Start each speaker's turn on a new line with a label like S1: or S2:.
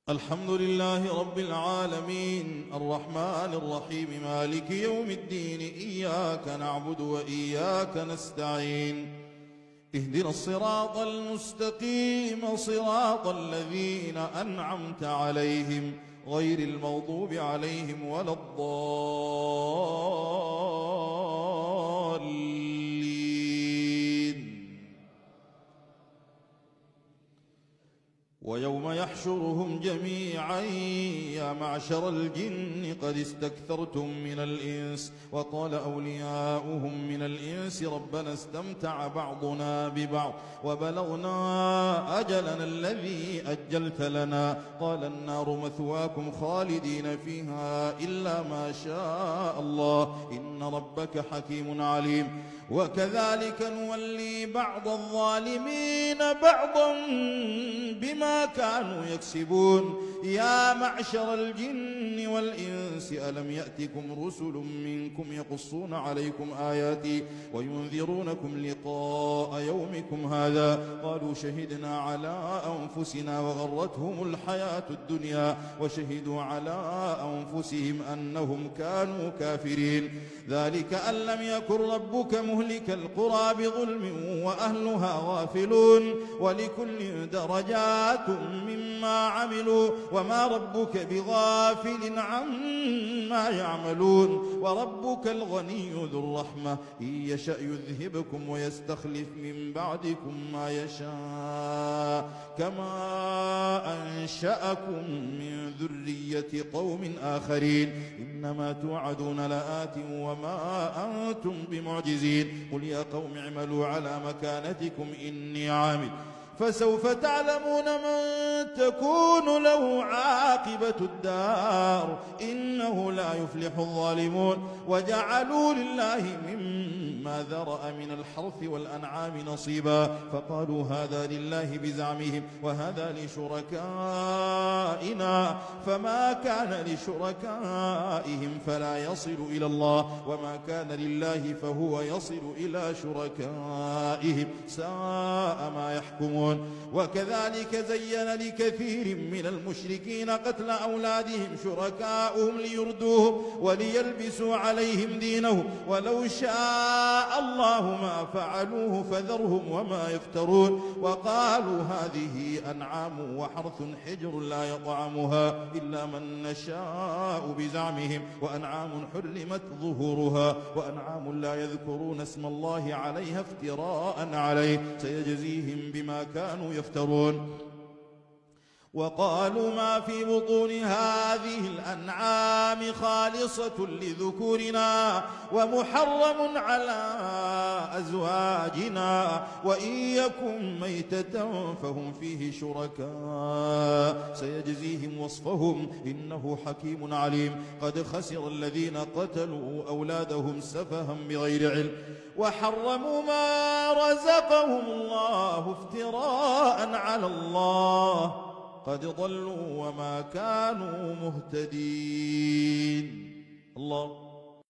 S1: الحمد لله رب العالمين الرحمن الرحيم مالك يوم الدين إياك نعبد وإياك نستعين اهدنا الصراط المستقيم صراط الذين أنعمت عليهم غير المغضوب عليهم ولا الضالين. ويوم يحشرهم جميعا يا معشر الجن قد استكثرتم من الإنس وقال أولياؤهم من الإنس ربنا استمتع بعضنا ببعض وبلغنا أجلنا الذي أجلت لنا قال النار مثواكم خالدين فيها إلا ما شاء الله إن ربك حكيم عليم. وكذلك نولي بعض الظالمين بعضا بما كانوا يكسبون. يا معشر الجن والإنس ألم يأتكم رسل منكم يقصون عليكم آياتي وينذرونكم لقاء يومكم هذا قالوا شهدنا على أنفسنا وغرتهم الحياة الدنيا وشهدوا على أنفسهم أنهم كانوا كافرين. ذلك أن لم يكن ربك مهلك القرى بظلم وأهلها غافلون ولكل درجات مما عملوا وما ربك بغافل عما يعملون وربك الغني ذو الرحمة إن يشأ يذهبكم ويستخلف من بعدكم ما يشاء كما أنشأكم من ذرية قوم آخرين إنما توعدون لآت وما أنتم بمعجزين. قل يا قوم اعملوا على مكانتكم إني عامل فسوف تعلمون من تكون له عاقبة الدار إنه لا يفلح الظالمون. وجعلوا لله مما ذرأ من الحرث والأنعام نصيبا فقالوا هذا لله بزعمهم وهذا لشركائنا فما كان لشركائهم فلا يصل إلى الله وما كان لله فهو يصل إلى شركائهم ساء ما يحكمون. وكذلك زين لكثير من المشركين قتل أولادهم شركاؤهم ليردوهم وليلبسوا عليهم دينهم ولو شاء الله ما فعلوه فذرهم وما يفترون. وقالوا هذه أنعام وحرث حجر لا يطعمها إلا من نشاء بزعمهم وأنعام حرمت ظهورها وأنعام لا يذكرون اسم الله عليها افتراء عليه سيجزيهم بما كانوا يفترون. وقالوا ما في بطون هذه الأنعام خالصة لذكورنا ومحرم على أزواجنا وإن يكن ميتة فهم فيه شركاء سيجزيهم وصفهم إنه حكيم عليم. قد خسر الذين قتلوا أولادهم سفها بغير علم وحرموا ما رزقهم الله افتراء على الله قد ضلوا وما كانوا مهتدين. الله